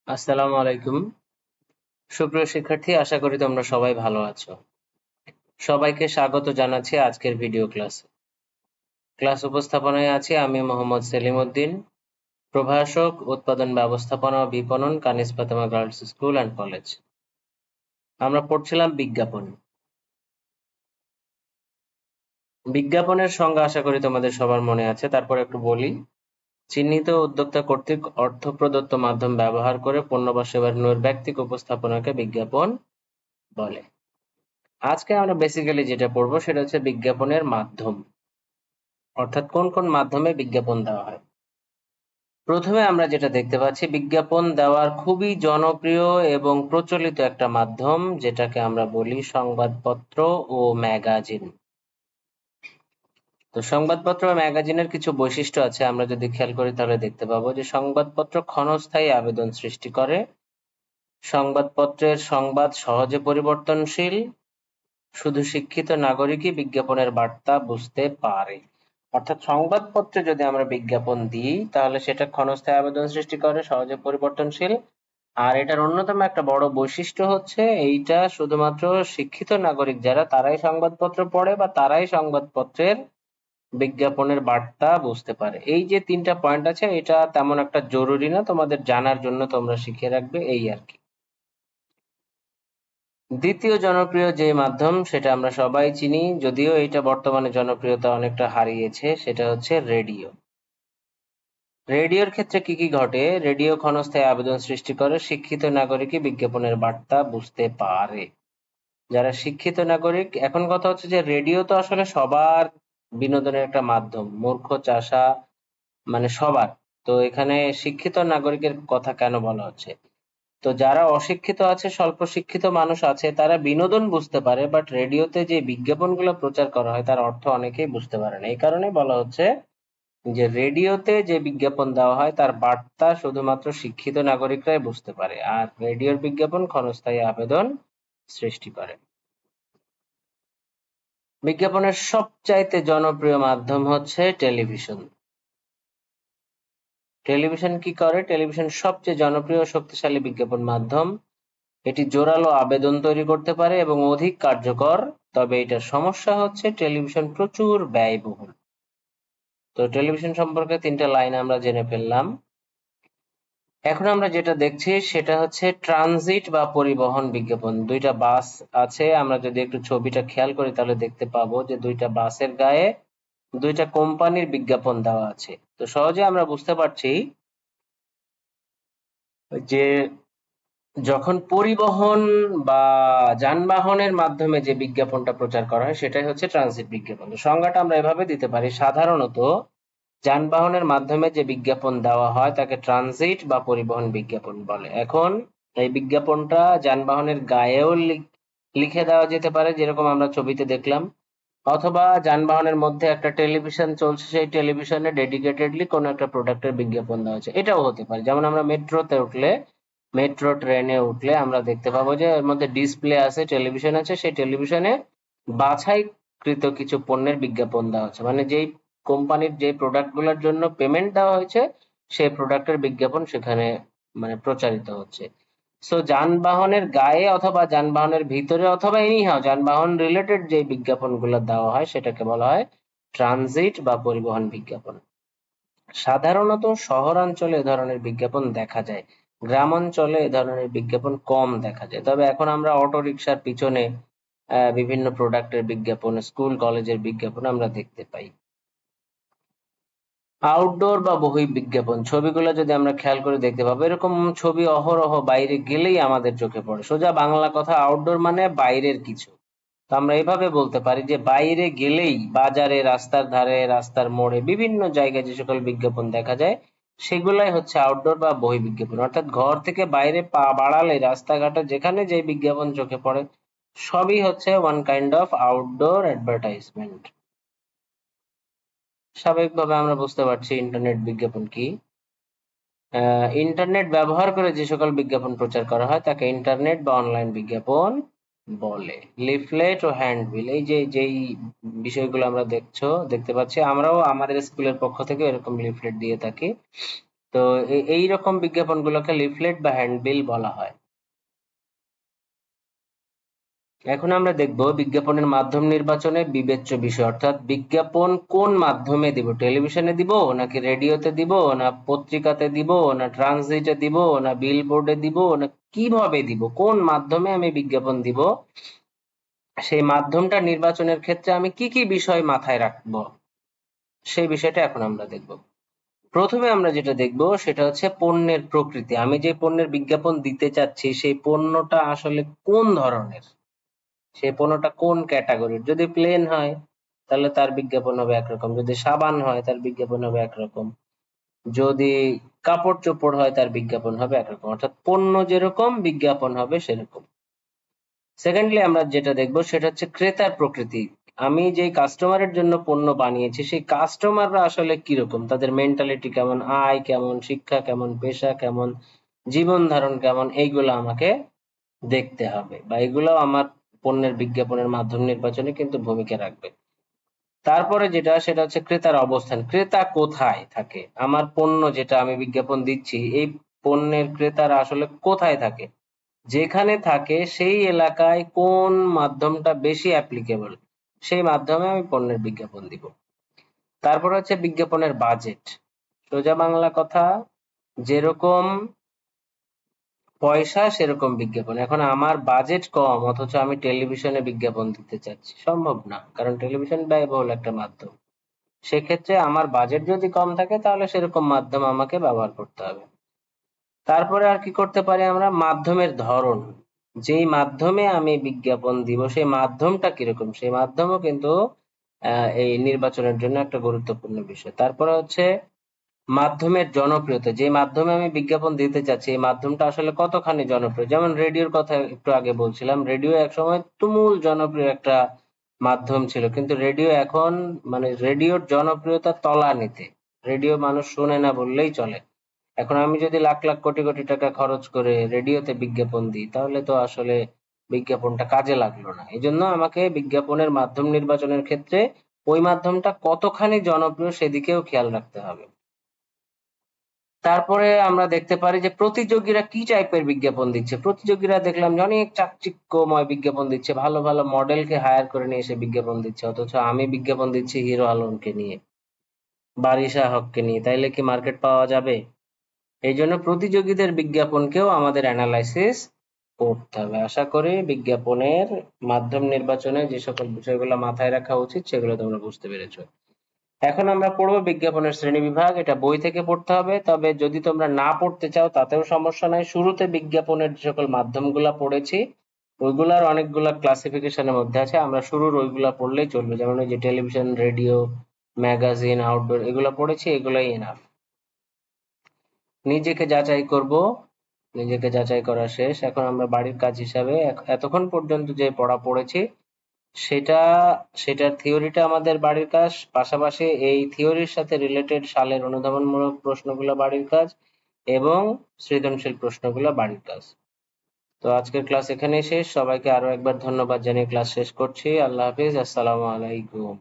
আসসালামু আলাইকুম। সুপ্রিয় শিক্ষার্থী, আশা করি তোমরা সবাই ভালো আছো। সবাইকে স্বাগত জানাচ্ছি আজকের ভিডিও ক্লাসে। ক্লাস উপস্থাপনায় আছি আমি মোহাম্মদ সেলিম উদ্দিন, প্রভাষক, উৎপাদন ব্যবস্থাপনা ও বিপণন, Kanis Fatema girls school and college. আমরা পড়ছিলাম বিজ্ঞাপন। বিজ্ঞাপনের সংজ্ঞা আশা করি তোমাদের সবার মনে আছে, তারপর একটু বলি। চিহ্নিত উদ্যোক্তা কর্তৃক অর্থ প্রদত্ত মাধ্যম ব্যবহার করে পণ্য বা সেবার নৈর্ব্যক্তিক উপস্থাপনাকে বিজ্ঞাপন বলে। আজকে আমরা বেসিক্যালি যেটা পড়বো সেটা হচ্ছে বিজ্ঞাপনের মাধ্যম, অর্থাৎ কোন কোন মাধ্যমে বিজ্ঞাপন দেওয়া হয়। প্রথমে আমরা যেটা দেখতে পাচ্ছি, বিজ্ঞাপন দেওয়ার খুবই জনপ্রিয় এবং প্রচলিত একটা মাধ্যম, যেটাকে আমরা বলি সংবাদপত্র ও ম্যাগাজিন। তো সংবাদপত্র ও ম্যাগাজিনের কিছু বৈশিষ্ট্য আছে, আমরা যদি খেয়াল করি তাহলে দেখতে পাবো যে সংবাদপত্র ক্ষণস্থায়ী আবেদন সৃষ্টি করে, সংবাদপত্রের সংবাদ সহজে পরিবর্তনশীল, শুধু শিক্ষিত নাগরিকই বিজ্ঞাপনের বার্তা বুঝতে পারে। অর্থাৎ সংবাদপত্রে যদি আমরা বিজ্ঞাপন দিই তাহলে সেটা ক্ষণস্থায়ী আবেদন সৃষ্টি করে, সহজে পরিবর্তনশীল। আর এটার অন্যতম একটা বড় বৈশিষ্ট্য হচ্ছে এইটা শুধুমাত্র শিক্ষিত নাগরিক যারা, তারাই সংবাদপত্র পড়ে বা তারাই সংবাদপত্রের বিজ্ঞাপনের বার্তা বুঝতে পারে। এই যে তিনটা পয়েন্ট আছে, এটা তেমন একটা জরুরি না, তোমাদের জানার জন্য তোমরা শিখে রাখবে, এই আর কি। দ্বিতীয় জনপ্রিয় যে মাধ্যম সেটা আমরা সবাই চিনি, যদিও এটা বর্তমানে জনপ্রিয়তা অনেকটা হারিয়েছে, সেটা হচ্ছে রেডিও। রেডিওর ক্ষেত্রে কি কি ঘটে? রেডিও ক্ষণস্থায়ী আবেদন সৃষ্টি করে, শিক্ষিত নাগরিকই বিজ্ঞাপনের বার্তা বুঝতে পারে। যারা শিক্ষিত নাগরিক, এখন কথা হচ্ছে যে রেডিও তো আসলে সবার বিনোদনের একটা মাধ্যম, মূর্খ চাষা মানে সবার। তো এখানে শিক্ষিত নাগরিকের কথা কেন বলা হচ্ছে? তো যারা অশিক্ষিত আছে, স্বল্প শিক্ষিত মানুষ আছে, তারা বিনোদন বুঝতে পারে, বাট রেডিওতে যে বিজ্ঞাপনগুলো প্রচার করা হয় তার অর্থ অনেকেই বুঝতে পারে না। এই কারণে বলা হচ্ছে যে রেডিওতে যে বিজ্ঞাপন দেওয়া হয় তার বার্তা শুধুমাত্র শিক্ষিত নাগরিকরাই বুঝতে পারে, আর রেডিওর বিজ্ঞাপন ক্ষণস্থায়ী আবেদন সৃষ্টি করে। বিজ্ঞাপনের সবচাইতে জনপ্রিয় মাধ্যম হচ্ছে টেলিভিশন। টেলিভিশন কি করে? টেলিভিশন সবচেয়ে জনপ্রিয় ও শক্তিশালী বিজ্ঞাপন মাধ্যম। এটি জোরালো আবেদন তৈরি করতে পারে এবং অধিক কার্যকর। তবে এটার সমস্যা হচ্ছে টেলিভিশন প্রচুর ব্যয়বহুল। তো টেলিভিশন সম্পর্কে তিনটা লাইন আমরা জেনে ফেললাম। এখন আমরা যেটা দেখছি সেটা হচ্ছে ট্রানজিট বা পরিবহন বিজ্ঞাপন। দুইটা বাস আছে, আমরা যদি একটু ছবিটা খেয়াল করি তাহলে দেখতে পাবো যে দুইটা বাসের গায়ে দুইটা কোম্পানির বিজ্ঞাপন দেওয়া আছে। তো সহজে আমরা বুঝতে পারছি যে যখন পরিবহন বা যানবাহনের মাধ্যমে যে বিজ্ঞাপনটা প্রচার করা হয় সেটাই হচ্ছে ট্রানজিট বিজ্ঞাপন। তো সংজ্ঞাটা আমরা এভাবে দিতে পারি, সাধারণত যানবাহনের মাধ্যমে যে বিজ্ঞাপন দেওয়া হয় তাকে ট্রানজিট বা পরিবহন বিজ্ঞাপন বলে। এখন এই বিজ্ঞাপনটা যানবাহনের গায়েও লিখে দেওয়া যেতে পারে, যেরকম আমরা ছবিতে দেখলাম, অথবা যানবাহনের মধ্যে একটা টেলিভিশন চলছে, সেই টেলিভিশনে ডেডিকেটেডলি কোনো একটা প্রোডাক্টের বিজ্ঞাপন দেওয়া হচ্ছে, এটাও হতে পারে। যেমন আমরা মেট্রোতে উঠলে, মেট্রো ট্রেনে উঠলে আমরা দেখতে পাবো যে এর মধ্যে ডিসপ্লে আছে, টেলিভিশন আছে, সেই টেলিভিশনে বাছাইকৃত কিছু পণ্যের বিজ্ঞাপন দেওয়া হচ্ছে, মানে যেই কোম্পানির যে প্রোডাক্ট গুলোর জন্য পেমেন্ট দেওয়া হয়েছে সেই প্রোডাক্টের বিজ্ঞাপন সেখানে মানে প্রচারিত হচ্ছে। সো যানবাহনের গায়ে অথবা যানবাহনের ভিতরে অথবা এনিহাও যানবাহন রিলেটেড যে বিজ্ঞাপনগুলো দেওয়া হয় সেটাকে বলা হয় ট্রানজিট বা পরিবহন বিজ্ঞাপন। সাধারণত শহরাঞ্চলে এ ধরনের বিজ্ঞাপন দেখা যায়, গ্রাম অঞ্চলে এ ধরনের বিজ্ঞাপন কম দেখা যায়। তবে এখন আমরা অটো রিকশার পিছনে বিভিন্ন প্রোডাক্টের বিজ্ঞাপন, স্কুল কলেজের বিজ্ঞাপন আমরা দেখতে পাই। আউটডোর বা বহিঃবিজ্ঞাপন, ছবিগুলো যদি আমরা খেয়াল করে দেখতে পাবো, এরকম ছবি অহরহ বাইরে গেলেই আমাদের চোখে পড়ে। সোজা বাংলা কথা, আউটডোর মানে বাইরের কিছু। তো আমরা এভাবে বলতে পারি যে বাইরে গেলেই বাজারে, রাস্তার ধারে, রাস্তার মোড়ে, বিভিন্ন জায়গায় যে সকল বিজ্ঞাপন দেখা যায় সেগুলাই হচ্ছে আউটডোর বা বহিঃবিজ্ঞাপন। অর্থাৎ ঘর থেকে বাইরে পা বাড়ালে রাস্তাঘাটে যেখানে যে বিজ্ঞাপন চোখে পড়ে সবই হচ্ছে one kind of outdoor advertisement. স্বাভাবিকভাবে আমরা বুঝতে পারছি ইন্টারনেট বিজ্ঞাপন কি। ইন্টারনেট ব্যবহার করে যে সকল বিজ্ঞাপন প্রচার করা হয় তাকে ইন্টারনেট বা অনলাইন বিজ্ঞাপন বলে। লিফলেট ও হ্যান্ডবিল, এই যে যেই বিষয়গুলো আমরা দেখতে পাচ্ছি, আমরাও আমাদের স্কুলের পক্ষ থেকে এরকম লিফলেট দিয়ে থাকি। তো এই রকম বিজ্ঞাপনগুলোকে লিফলেট বা হ্যান্ডবিল বলা হয়। এখন আমরা দেখব বিজ্ঞাপনের মাধ্যম নির্বাচনে বিবেচ্য বিষয়, অর্থাৎ বিজ্ঞাপন কোন মাধ্যমে দিব, টেলিভিশনে দিব নাকি রেডিওতে দিব না পত্রিকাতে দিব না ট্রানজিটে দিব না বিলবোর্ডে দিব না কিভাবে দিব, কোন মাধ্যমে আমি বিজ্ঞাপন দিব, সেই মাধ্যমটা নির্বাচনের ক্ষেত্রে আমি কি কি বিষয় মাথায় রাখবো সেই বিষয়টা এখন আমরা দেখব। প্রথমে আমরা যেটা দেখব সেটা হচ্ছে পণ্যের প্রকৃতি। আমি যে পণ্যের বিজ্ঞাপন দিতে চাচ্ছি সেই পণ্যটা আসলে কোন ধরনের, সেই পণ্যটা কোন ক্যাটাগরির। যদি প্লেন হয় তাহলে তার বিজ্ঞাপন হবে একরকম, যদি সাবান হয় তার বিজ্ঞাপন হবে একরকম, যদি কাপড় চোপড় হয় তার বিজ্ঞাপন হবে একরকম, অর্থাৎ পণ্য যেরকম বিজ্ঞাপন হবে সেরকম। সেকেন্ডলি আমরা যেটা দেখবো সেটা হচ্ছে ক্রেতার প্রকৃতি। আমি যে কাস্টমারের জন্য পণ্য বানিয়েছি সেই কাস্টমাররা আসলে কিরকম, তাদের মেন্টালিটি কেমন, আয় কেমন, শিক্ষা কেমন, পেশা কেমন, জীবন ধারণ কেমন, এইগুলো আমাকে দেখতে হবে বা এগুলো আমার পণ্যের বিজ্ঞাপনের মাধ্যম নির্বাচনে কিন্তু ভূমিকা রাখবে। তারপরে যেটা সেটা হচ্ছে ক্রেতার অবস্থান, ক্রেতা কোথায় থাকে, আমার পণ্য যেটা আমি বিজ্ঞাপন দিচ্ছি এই পণ্যের ক্রেতারা আসলে কোথায় থাকে, যেখানে থাকে সেই এলাকায় কোন মাধ্যমটা বেশি অ্যাপ্লিকেবল সেই মাধ্যমে আমি পণ্যের বিজ্ঞাপন দিব। তারপর হচ্ছে বিজ্ঞাপনের বাজেট, সোজা বাংলা কথা, যেরকম পয়সা সেরকম বিজ্ঞাপন। এখন আমার বাজেট কম অথচ আমি টেলিভিশনে বিজ্ঞাপন দিতে চাচ্ছি, সম্ভব না, কারণ টেলিভিশন ব্যয়বহুল একটা মাধ্যম। সেক্ষেত্রে আমার বাজেট যদি কম থাকে তাহলে সেরকম মাধ্যম আমাকে ব্যবহার করতে হবে। তারপরে আর কি করতে পারি আমরা, মাধ্যমের ধরন, যেই মাধ্যমে আমি বিজ্ঞাপন দিব সেই মাধ্যমটা কিরকম সেই মাধ্যমও কিন্তু এই নির্বাচনের জন্য একটা গুরুত্বপূর্ণ বিষয়। তারপরে হচ্ছে মাধ্যমের জনপ্রিয়তা, যে মাধ্যমে আমি বিজ্ঞাপন দিতে চাচ্ছি এই মাধ্যমটা আসলে কতখানি জনপ্রিয়। যেমন রেডিওর কথা একটু আগে বলছিলাম, রেডিও একসময় তুমুল জনপ্রিয় একটা মাধ্যম ছিল, কিন্তু রেডিও এখন মানে রেডিওর জনপ্রিয়তা তলানিতে, রেডিও মানুষ শোনে না বললেই চলে। এখন আমি যদি লাখ লাখ কোটি কোটি টাকা খরচ করে রেডিওতে বিজ্ঞাপন দিই তাহলে তো আসলে বিজ্ঞাপনটা কাজে লাগলো না। এজন্য আমাকে বিজ্ঞাপনের মাধ্যম নির্বাচনের ক্ষেত্রে ওই মাধ্যমটা কতখানি জনপ্রিয় সেদিকেও খেয়াল রাখতে হবে। তারপরে আমরা দেখতে পারি যে প্রতিযোগীরা কি টাইপের বিজ্ঞাপন দিচ্ছে। প্রতিযোগীরা দেখলাম যে অনেক চাকচিক্যময় বিজ্ঞাপন দিচ্ছে, ভালো ভালো মডেলকে হায়ার করে নিয়ে এসে বিজ্ঞাপন দিচ্ছে, অথচ আমি বিজ্ঞাপন দিচ্ছি হিরো আলমকে নিয়ে, বারিশা হককে নিয়ে, তাইলে কি মার্কেট পাওয়া যাবে? এই জন্য প্রতিযোগীদের বিজ্ঞাপনকেও আমাদের অ্যানালাইসিস করতে হবে। আশা করি বিজ্ঞাপনের মাধ্যম নির্বাচনে যে সকল বিষয়গুলো মাথায় রাখা উচিত সেগুলো তোমরা বুঝতে পেরেছো। এখন আমরা পড়বো বিজ্ঞাপনের শ্রেণীবিভাগ। এটা বই থেকে পড়তে হবে, তবে যদি তোমরা না পড়তে চাও তাতেও সমস্যা নাই। শুরুতে বিজ্ঞাপনের যে সকল মাধ্যমগুলা পড়েছি ওইগুলার অনেকগুলা ক্লাসিফিকেশনের মধ্যে আছে, আমরা শুরুর ওইগুলা পড়লেই চলবে। যেমন ওই যে টেলিভিশন, রেডিও, ম্যাগাজিন, আউটডোর, এগুলো পড়েছি, এগুলাই এনাফ। নিজেকে যাচাই করব, নিজেকে যাচাই করা শেষ। এখন আমরা বাড়ির কাজ হিসাবে এতক্ষণ পর্যন্ত যে পড়া পড়েছি সেটা সেটার থিওরিটা আমাদের বাড়ির কাজ, পাশাপাশি এই থিওরির সাথে রিলেটেড সালের অনুধাবনমূলক প্রশ্নগুলো বাড়ির কাজ এবং সৃজনশীল প্রশ্নগুলো বাড়ির কাজ। তো আজকের ক্লাস এখানেই শেষ। সবাইকে আরো একবার ধন্যবাদ জানিয়ে ক্লাস শেষ করছি। আল্লাহ হাফিজ, আসসালামু আলাইকুম।